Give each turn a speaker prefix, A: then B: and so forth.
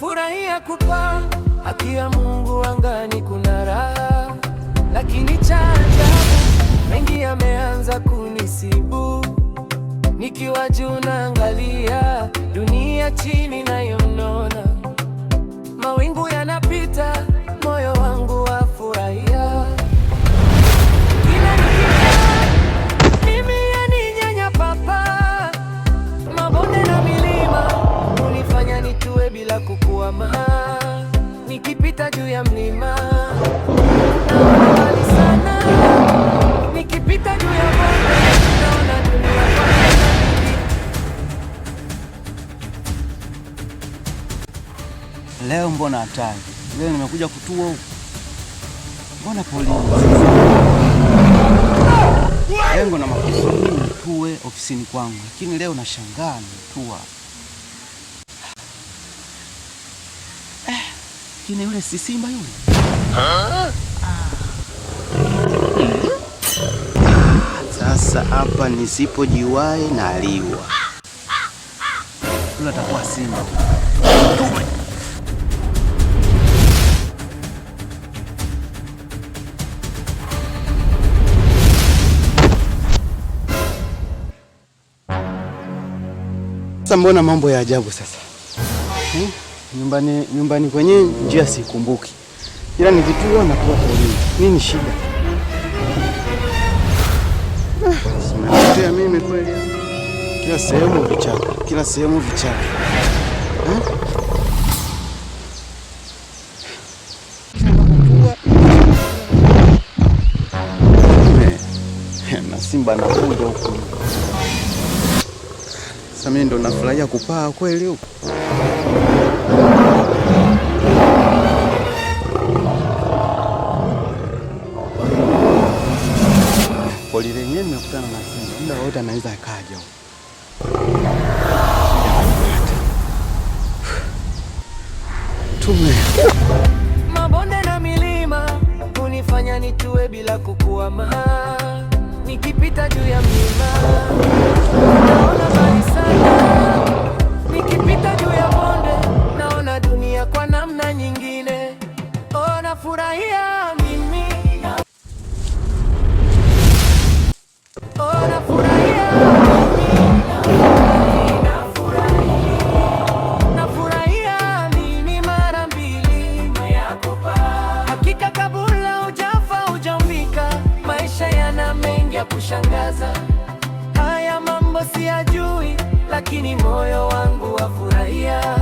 A: Nafurahia kupaa, haki ya Mungu angani kuna raha, lakini cha ajabu mengi yameanza kunisibu. Nikiwa juu naangalia dunia chini nayonona, mawingu yanapita, moyo wangu wafurahia. Kila nikikaa mimi yaninyanya papa, mabonde na milima hunifanya nitue bila kukwama. Nikipita juu ya mlima naona mbali sana, nikipita juu ya bonde naona dunia kwa mbali.
B: Leo mbona hatari? Leo nimekuja kutua huku. Mbona polisi? Lengo na makusudi nitue ofisini kwangu, lakini leo nashangaa nimetua. Lakini yule si simba yule? Sasa hapa nisipojiwahi naliwa. Yule atakuwa simba. Tume. Sasa mbona mambo ya ajabu sasa? Nyumbani kwenye njia sikumbuki, ila nikitua nakuwa polini. Nini shida? Sinatea mimi kweli. Kila sehemu vichaka, kila sehemu vichaka. Na simba anakuja huku. Sasa mimi ndo nafurahia kupaa kweli huku. Poli lenyewe nimekutana na simba, muda wote anaweza akaja huko. Tume.
A: Mabonde na milima hunifanya nitue bila kukwama. Nikipita juu ya mlima naona mbali sana, nikipita juu ya bonde naona dunia kwa namna nyingine. Oh, nafurahia mimi. Oh, nafurahia mimi. Nafurahia mimi mara mbili. Hakika kabla hujafa hujaumbika, maisha yana mengi ya kushangaza. Haya mambo siyajui, lakini moyo wangu wafurahia.